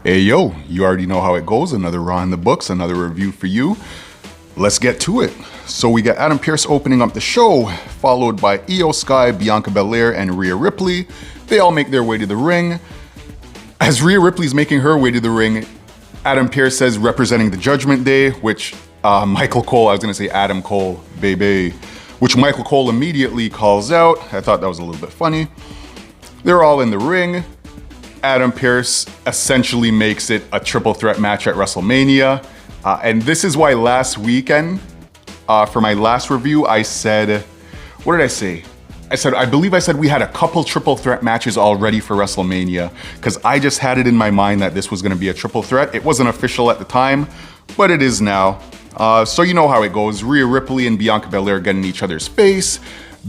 Hey yo, you already know how it goes. Another Raw in the books, another review for you. Let's get to it. So we got Adam Pearce opening up the show, followed by Io Sky, Bianca Belair, and Rhea Ripley. They all make their way to the ring. As Rhea Ripley's making her way to the ring, Adam Pearce says representing the Judgment Day, which Michael Cole, I was gonna say Adam Cole, baby, which Michael Cole immediately calls out. I thought that was a little bit funny. They're all in the ring. Adam Pearce essentially makes it a triple threat match at WrestleMania. And this is why last weekend, for my last review, I said, what did I say? I believe I said we had a couple triple threat matches already for WrestleMania, because I just had it in my mind that this was gonna be a triple threat. It wasn't official at the time, but it is now. So you know how it goes. Rhea Ripley and Bianca Belair get in each other's face.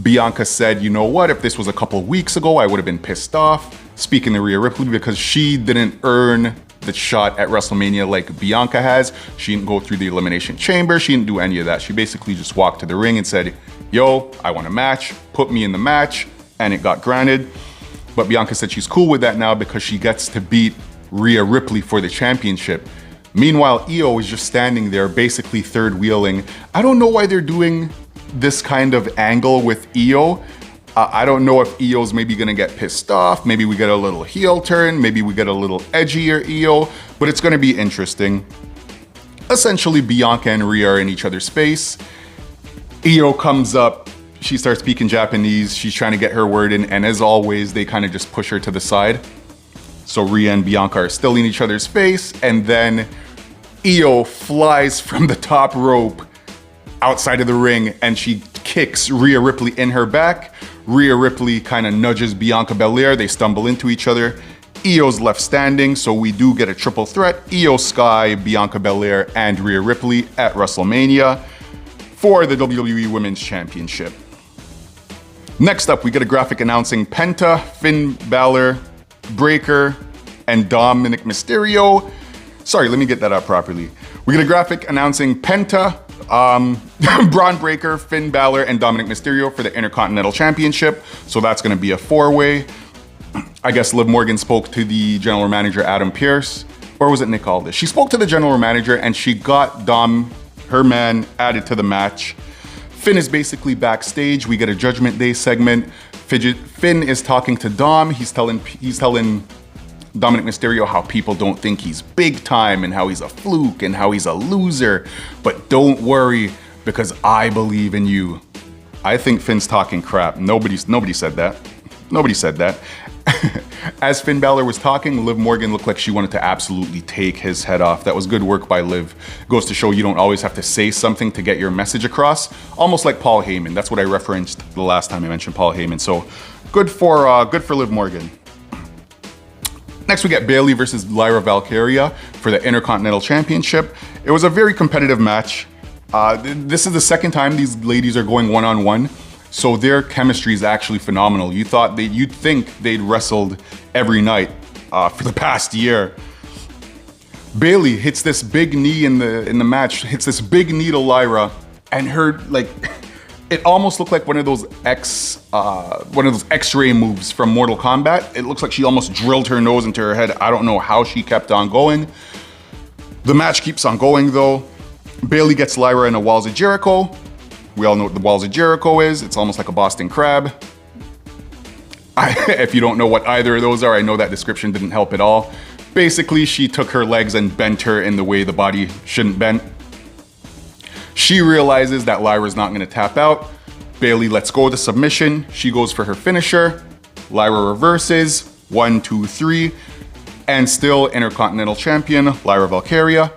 Bianca said, you know what, if this was a couple weeks ago, I would have been pissed off. Speaking to Rhea Ripley, because she didn't earn the shot at WrestleMania like Bianca has. She didn't go through the Elimination Chamber. She didn't do any of that. She basically just walked to the ring and said, yo, I want a match, put me in the match, and it got granted. But Bianca said she's cool with that now because she gets to beat Rhea Ripley for the championship. Meanwhile, Io is just standing there, basically third wheeling. I don't know why they're doing this kind of angle with Io. I don't know if Io's maybe gonna get pissed off. Maybe we get a little heel turn. Maybe we get a little edgier Io, but it's gonna be interesting. Essentially, Bianca and Rhea are in each other's face. Io comes up, she starts speaking Japanese. She's trying to get her word in, and as always, they kind of just push her to the side. So Rhea and Bianca are still in each other's face, and then Io flies from the top rope outside of the ring, and she kicks Rhea Ripley in her back. Rhea Ripley kind of nudges Bianca Belair. They stumble into each other. Io's left standing, so we do get a triple threat. Io Sky, Bianca Belair, and Rhea Ripley at WrestleMania for the WWE Women's Championship. Next up, we get a graphic announcing Penta, Finn Balor, Breaker, and Dominic Mysterio. Sorry, let me get that out properly. We get a graphic announcing Penta, Braun Breaker, Finn Balor, and Dominic Mysterio for the Intercontinental Championship. So that's gonna be a four-way. I guess Liv Morgan spoke to the general manager, Adam Pearce, or was it Nick Aldis? She spoke to the general manager and she got Dom, her man, added to the match. Finn is basically backstage. We get a Judgment Day segment. Finn is talking to Dom. He's telling Dominic Mysterio how people don't think he's big time and how he's a fluke and how he's a loser. But don't worry, because I believe in you. I think Finn's talking crap. Nobody said that. Nobody said that. As Finn Balor was talking, Liv Morgan looked like she wanted to absolutely take his head off. That was good work by Liv. Goes to show you don't always have to say something to get your message across. Almost like Paul Heyman. That's what I referenced the last time I mentioned Paul Heyman. So good for Liv Morgan. Next, we get Bayley versus Lyra Valkyria for the Intercontinental Championship. It was a very competitive match. This is the second time these ladies are going one-on-one, so their chemistry is actually phenomenal. You'd think they'd wrestled every night for the past year. Bayley hits this big knee in the match, hits this big knee to Lyra, and her it almost looked like one of those X-ray moves from Mortal Kombat. It looks like she almost drilled her nose into her head. I don't know how she kept on going. The match keeps on going though. Bayley gets Lyra in a Walls of Jericho. We all know what the Walls of Jericho is. It's almost like a Boston Crab. If you don't know what either of those are, I know that description didn't help at all. Basically, she took her legs and bent her in the way the body shouldn't bend. She realizes that Lyra's not gonna tap out. Bayley lets go of the submission. She goes for her finisher. Lyra reverses, 1, 2, 3, and still Intercontinental Champion, Lyra Valkyria.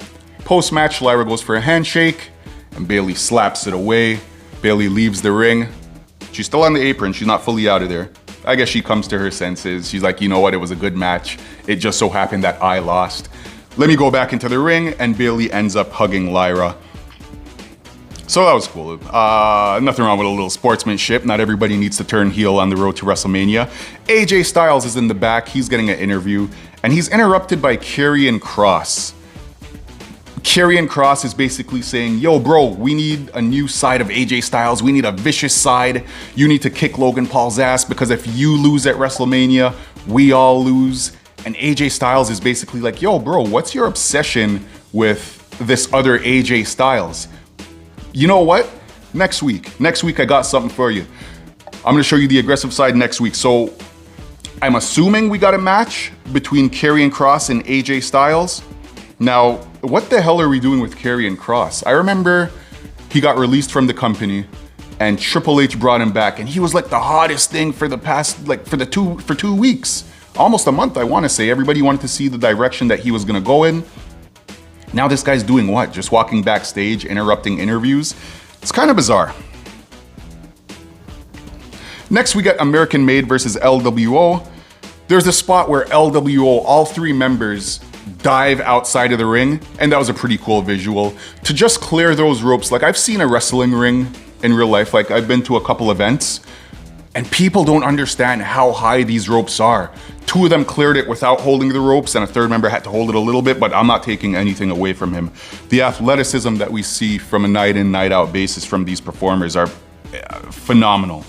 Post-match, Lyra goes for a handshake, and Bayley slaps it away. Bayley leaves the ring. She's still on the apron, she's not fully out of there. I guess she comes to her senses. She's like, you know what, it was a good match. It just so happened that I lost. Let me go back into the ring, and Bayley ends up hugging Lyra. So that was cool. Nothing wrong with a little sportsmanship. Not everybody needs to turn heel on the road to WrestleMania. AJ Styles is in the back. He's getting an interview, and he's interrupted by Karrion Kross. Karrion Kross is basically saying, yo bro, we need a new side of AJ Styles. We need a vicious side. You need to kick Logan Paul's ass because if you lose at WrestleMania, we all lose. And AJ Styles is basically like, yo, bro, what's your obsession with this other AJ Styles? You know what? Next week I got something for you. I'm gonna show you the aggressive side next week. So I'm assuming we got a match between Karrion Kross and AJ Styles. Now, what the hell are we doing with Karrion Kross? I remember he got released from the company and Triple H brought him back and he was like the hottest thing for the past, like for 2 weeks, almost a month, I wanna say. Everybody wanted to see the direction that he was gonna go in. Now this guy's doing what? Just walking backstage, interrupting interviews? It's kind of bizarre. Next, we got American Made versus LWO. There's a spot where LWO, all 3 members, dive outside of the ring, and that was a pretty cool visual. To just clear those ropes, like I've seen a wrestling ring in real life, like I've been to a couple events, and people don't understand how high these ropes are. 2 of them cleared it without holding the ropes, and a 3rd member had to hold it a little bit, but I'm not taking anything away from him. The athleticism that we see from a night in, night out basis from these performers are phenomenal.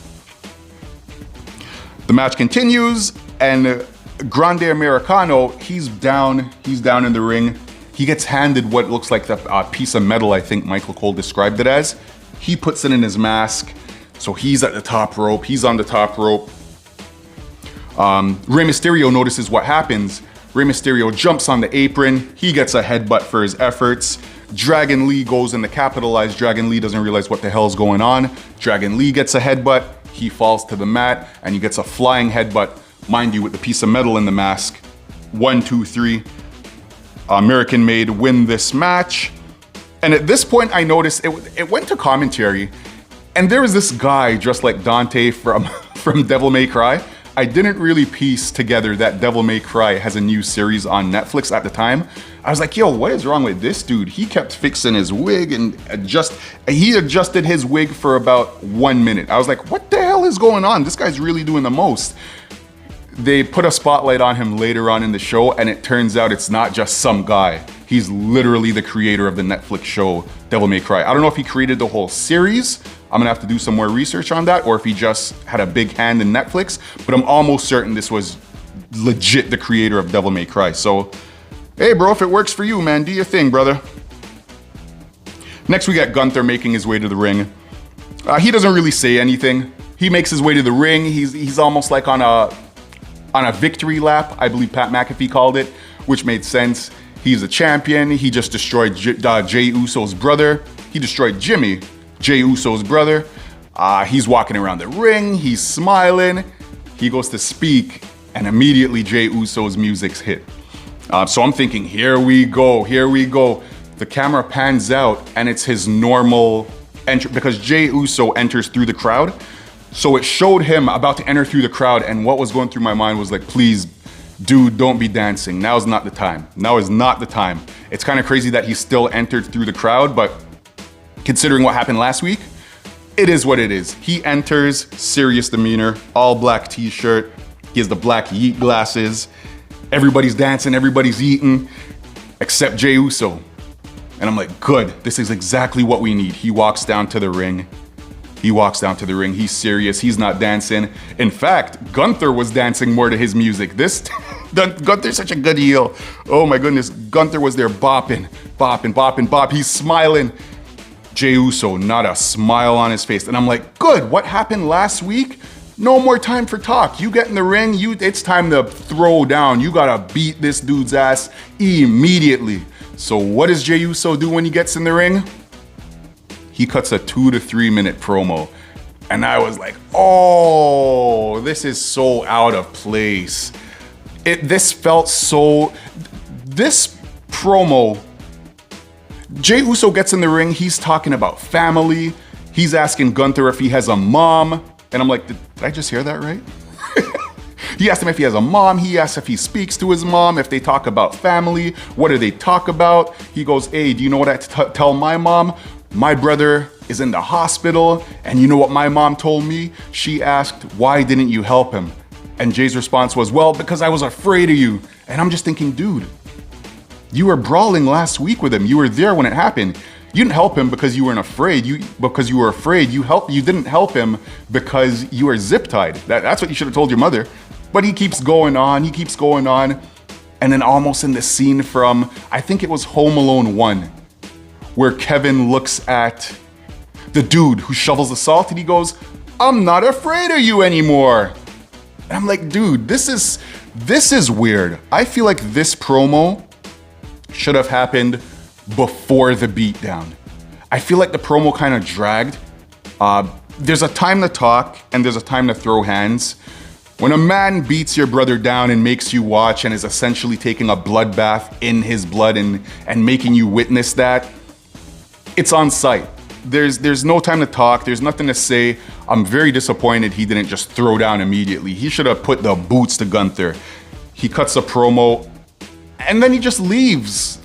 The match continues, and Grande Americano, he's down in the ring. He gets handed what looks like a piece of metal, I think Michael Cole described it as. He puts it in his mask, so he's at the top rope, he's on the top rope. Rey Mysterio notices what happens. Rey Mysterio jumps on the apron, he gets a headbutt for his efforts. Dragon Lee goes in to capitalize. Dragon Lee doesn't realize what the hell's going on. Dragon Lee gets a headbutt, he falls to the mat, and he gets a flying headbutt, mind you, with the piece of metal in the mask. 1, 2, 3. American Made win this match. And at this point, I noticed it went to commentary, and there was this guy dressed like Dante from Devil May Cry. I didn't really piece together that Devil May Cry has a new series on Netflix at the time. I was like, yo, what is wrong with this dude? He kept fixing his wig and he adjusted his wig for about 1 minute. I was like, what the hell is going on? This guy's really doing the most. They put a spotlight on him later on in the show, and it turns out it's not just some guy. He's literally the creator of the Netflix show Devil May Cry. I don't know if he created the whole series. I'm gonna have to do some more research on that, or if he just had a big hand in Netflix, but I'm almost certain this was legit the creator of Devil May Cry. So, hey bro, if it works for you, man, do your thing, brother. Next we got Gunther making his way to the ring. He doesn't really say anything. He makes his way to the ring. He's almost like on a victory lap, I believe Pat McAfee called it, which made sense. He's a champion. He just destroyed Jey Uso's brother. He destroyed Jimmy, Jey Uso's brother. He's walking around the ring. He's smiling. He goes to speak, and immediately Jey Uso's music's hit. So I'm thinking, here we go, here we go. The camera pans out, and it's his normal entry, because Jey Uso enters through the crowd. So it showed him about to enter through the crowd, and what was going through my mind was like, please, dude, don't be dancing. Now is not the time. Now is not the time. It's kind of crazy that he still entered through the crowd, but considering what happened last week, it is what it is. He enters, serious demeanor, all black t-shirt. He has the black Yeet glasses. Everybody's dancing, everybody's eating, except Jey Uso. And I'm like, good, this is exactly what we need. He walks down to the ring. He walks down to the ring, he's serious, he's not dancing. In fact, Gunther was dancing more to his music. Gunther's such a good heel. Oh my goodness, Gunther was there bopping, bopping, bopping, bop. He's smiling. Jey Uso, not a smile on his face. And I'm like, good, what happened last week? No more time for talk. You get in the ring, it's time to throw down. You gotta beat this dude's ass immediately. So what does Jey Uso do when he gets in the ring? He cuts a 2 to 3 minute promo. And I was like, oh, this is so out of place. This promo, Jey Uso gets in the ring, he's talking about family. He's asking Gunther if he has a mom. And I'm like, did I just hear that right? He asked him if he has a mom. He asked if he speaks to his mom, if they talk about family. What do they talk about? He goes, hey, do you know what I tell my mom? My brother is in the hospital, and you know what my mom told me? She asked, why didn't you help him? And Jay's response was, well, because I was afraid of you. And I'm just thinking, dude, you were brawling last week with him. You were there when it happened. You didn't help him because you weren't afraid. You didn't help him because you were zip tied. That's what you should have told your mother. But he keeps going on. And then almost in the scene from, I think it was Home Alone 1, where Kevin looks at the dude who shovels the salt and he goes, "I'm not afraid of you anymore." And I'm like, dude, this is weird. I feel like this promo should have happened before the beatdown. I feel like the promo kind of dragged. There's a time to talk and there's a time to throw hands. When a man beats your brother down and makes you watch and is essentially taking a bloodbath in his blood and making you witness that, it's on sight. There's no time to talk. There's nothing to say. I'm very disappointed he didn't just throw down immediately. He should have put the boots to Gunther. He cuts a promo and then he just leaves.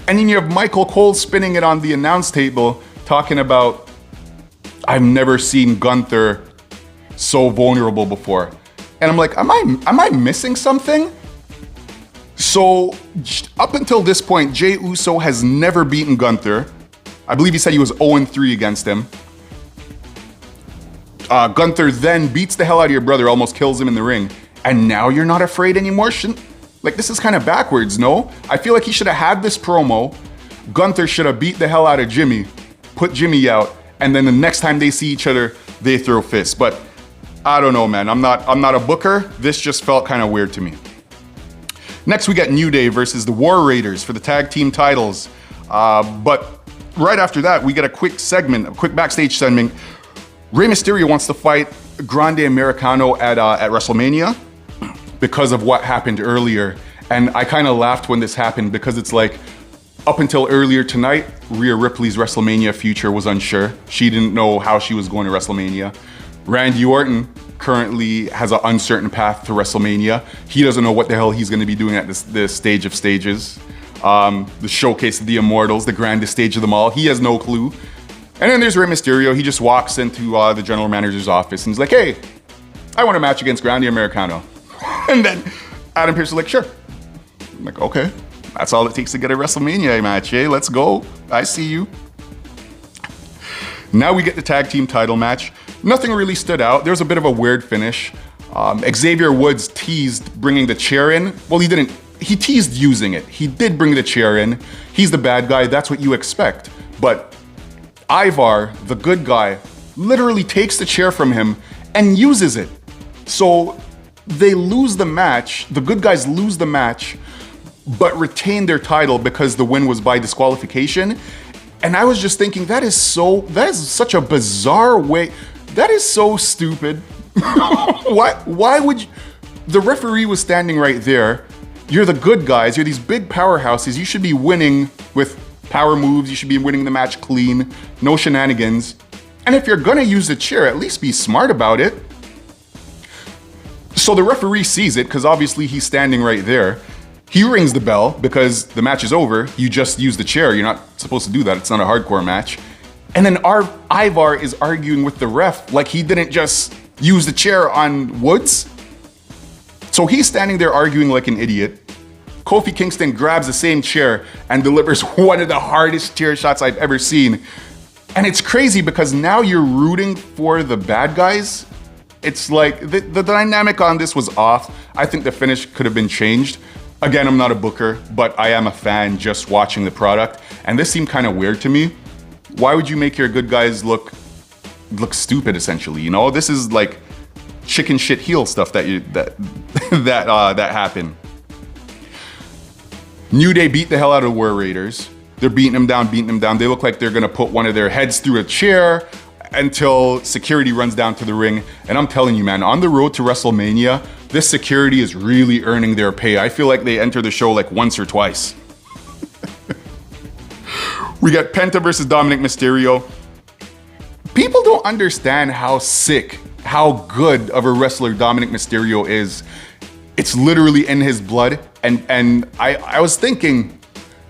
And then you have Michael Cole spinning it on the announce table talking about, "I've never seen Gunther so vulnerable before." And I'm like, am I missing something? So up until this point, Jey Uso has never beaten Gunther. I believe he said he was 0-3 against him. Gunther then beats the hell out of your brother, almost kills him in the ring. And now you're not afraid anymore? Like, this is kind of backwards, no? I feel like he should have had this promo. Gunther should have beat the hell out of Jimmy, put Jimmy out, and then the next time they see each other, they throw fists. But I don't know, man. I'm not a booker. This just felt kind of weird to me. Next, we got New Day versus the War Raiders for the tag team titles. But right after that, we get a quick backstage segment. Rey Mysterio wants to fight Grande Americano at WrestleMania because of what happened earlier. And I kind of laughed when this happened because it's like, up until earlier tonight, Rhea Ripley's WrestleMania future was unsure. She didn't know how she was going to WrestleMania. Randy Orton currently has an uncertain path to WrestleMania. He doesn't know what the hell he's going to be doing at this stage of stages. The showcase of the Immortals, the grandest stage of them all. He has no clue. And then there's Rey Mysterio. He just walks into the general manager's office and he's like, "Hey, I want a match against Grande Americano." And then Adam Pearce is like, "Sure." I'm like, okay. That's all it takes to get a WrestleMania match, eh? Let's go. I see you. Now we get the tag team title match. Nothing really stood out. There was a bit of a weird finish. Xavier Woods teased bringing the chair in. Well, he didn't. He teased using it. He did bring the chair in. He's the bad guy. That's what you expect. But Ivar, the good guy, literally takes the chair from him and uses it. So they lose the match. The good guys lose the match, but retain their title because the win was by disqualification. And I was just thinking, that is such a bizarre way. That is so stupid. Why would you? The referee was standing right there. You're the good guys. You're these big powerhouses. You should be winning with power moves. You should be winning the match clean. No shenanigans. And if you're gonna use the chair, at least be smart about it. So the referee sees it, because obviously he's standing right there. He rings the bell because the match is over. You just use the chair. You're not supposed to do that. It's not a hardcore match. And then Ivar is arguing with the ref like he didn't just use the chair on Woods. So he's standing there arguing like an idiot. Kofi Kingston grabs the same chair and delivers one of the hardest chair shots I've ever seen. And it's crazy because now you're rooting for the bad guys. It's like the dynamic on this was off. I think the finish could have been changed. Again, I'm not a booker, but I am a fan just watching the product. And this seemed kind of weird to me. Why would you make your good guys look stupid, essentially? You know, this is like chicken shit heel stuff that happened. New Day beat the hell out of the War Raiders. They're beating them down. They look like they're gonna put one of their heads through a chair until security runs down to the ring. And I'm telling you, man, on the road to WrestleMania, this security is really earning their pay. I feel like they enter the show like once or twice. We got Penta versus Dominic Mysterio. People don't understand how sick, how good of a wrestler Dominic Mysterio is. It's literally in his blood. And I was thinking,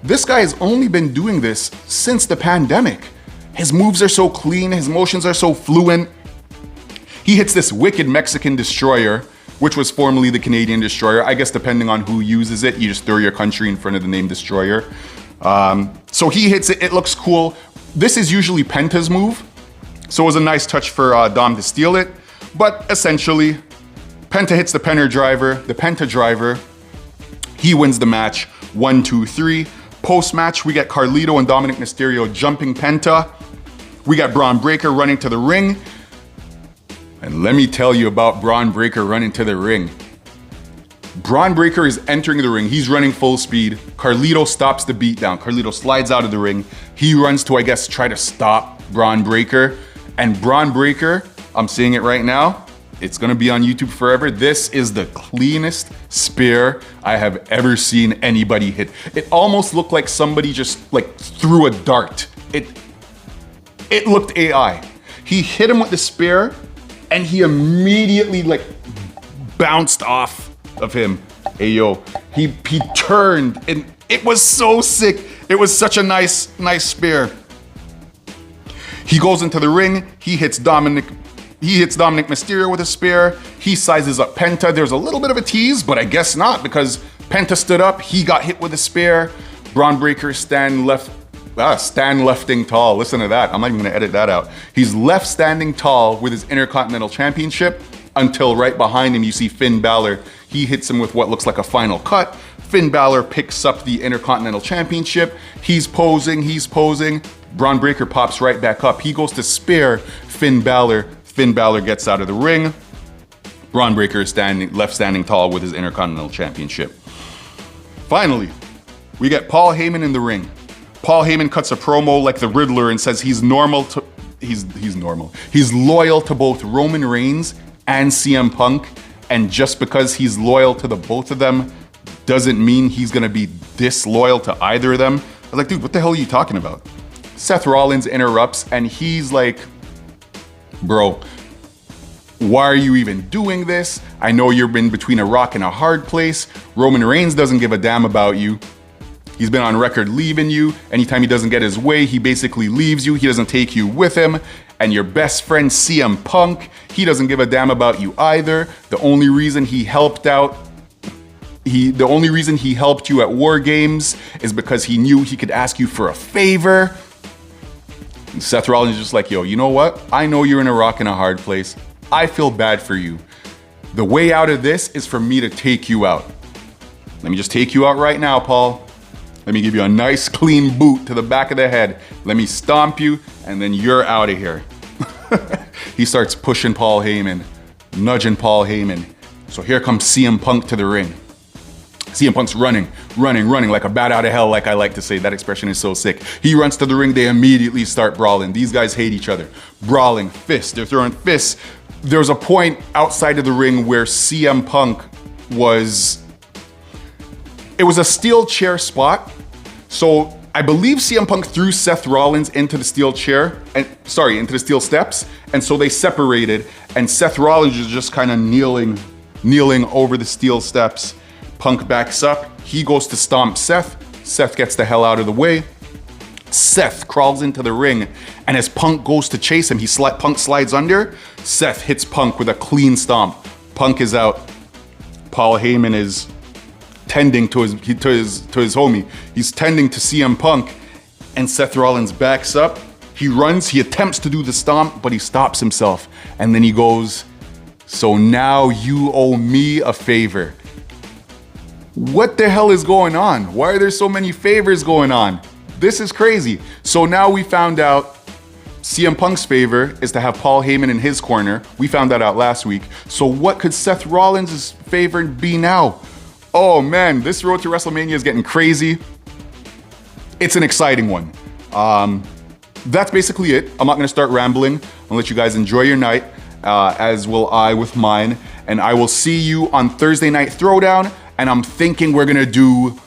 this guy has only been doing this since the pandemic. His moves are so clean, his motions are so fluent. He hits this wicked Mexican destroyer, which was formerly the Canadian destroyer. I guess depending on who uses it, you just throw your country in front of the name destroyer. So he hits it, it looks cool. This is usually Penta's move. So it was a nice touch for Dom to steal it. But essentially, Penta hits the Penta driver, He wins the match 1-2-3. Post-match, we get Carlito and Dominic Mysterio jumping Penta. We got Braun Breaker running to the ring. And let me tell you about Braun Breaker running to the ring. Braun Breaker is entering the ring. He's running full speed. Carlito stops the beatdown. Carlito slides out of the ring. He runs to, I guess, try to stop Braun Breaker. And Braun Breaker, I'm seeing it right now. It's gonna be on YouTube forever. This is the cleanest spear I have ever seen anybody hit. It almost looked like somebody just like threw a dart. It looked AI. He hit him with the spear and he immediately like bounced off of him. Hey yo, he turned and it was so sick. It was such a nice spear. He goes into the ring, he hits Dominic Mysterio with a spear. He sizes up Penta. There's a little bit of a tease, but I guess not because Penta stood up. He got hit with a spear. Braun Breaker standing tall. Listen to that. I'm not even gonna edit that out. He's left standing tall with his Intercontinental Championship until right behind him you see Finn Balor. He hits him with what looks like a final cut. Finn Balor picks up the Intercontinental Championship. He's posing. Braun Breaker pops right back up. He goes to spear Finn Balor. Finn Balor gets out of the ring. Braun Breaker is left standing tall with his Intercontinental Championship. Finally, we get Paul Heyman in the ring. Paul Heyman cuts a promo like the Riddler and says he's loyal to both Roman Reigns and CM Punk, and just because he's loyal to the both of them doesn't mean he's gonna be disloyal to either of them. I was like, dude, what the hell are you talking about? Seth Rollins interrupts and he's like, bro, why are you even doing this? I know you've been between a rock and a hard place. Roman Reigns doesn't give a damn about you. He's been on record leaving you. Anytime he doesn't get his way, he basically leaves you. He doesn't take you with him. And your best friend, CM Punk, he doesn't give a damn about you either. The only reason he helped you at War Games is because he knew he could ask you for a favor. And Seth Rollins is just like, yo, you know what? I know you're in a rock and a hard place. I feel bad for you. The way out of this is for me to take you out. Let me just take you out right now, Paul. Let me give you a nice clean boot to the back of the head. Let me stomp you, and then you're out of here. He starts pushing Paul Heyman, nudging Paul Heyman. So here comes CM Punk to the ring. CM Punk's running like a bat out of hell, like I like to say. That expression is so sick. He runs to the ring, they immediately start brawling. These guys hate each other. Brawling, fists, they're throwing fists. There's a point outside of the ring where CM Punk it was a steel chair spot. So I believe CM Punk threw Seth Rollins into the steel steps. And so they separated and Seth Rollins is just kind of kneeling over the steel steps. Punk backs up, he goes to stomp Seth. Seth gets the hell out of the way. Seth crawls into the ring, and as Punk goes to chase him, Punk slides under. Seth hits Punk with a clean stomp. Punk is out. Paul Heyman is tending to his homie. He's tending to CM Punk, and Seth Rollins backs up. He runs, he attempts to do the stomp, but he stops himself. And then he goes, so now you owe me a favor. What the hell is going on? Why are there so many favors going on? This is crazy. So now we found out CM Punk's favor is to have Paul Heyman in his corner. We found that out last week. So what could Seth Rollins' favor be now? Oh man, this road to WrestleMania is getting crazy. It's an exciting one. That's basically it. I'm not gonna start rambling. I'll let you guys enjoy your night, as will I with mine. And I will see you on Thursday Night Throwdown. And I'm thinking we're gonna do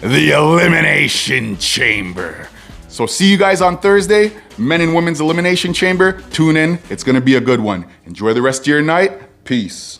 the Elimination Chamber. So see you guys on Thursday, Men and Women's Elimination Chamber. Tune in, it's gonna be a good one. Enjoy the rest of your night. Peace.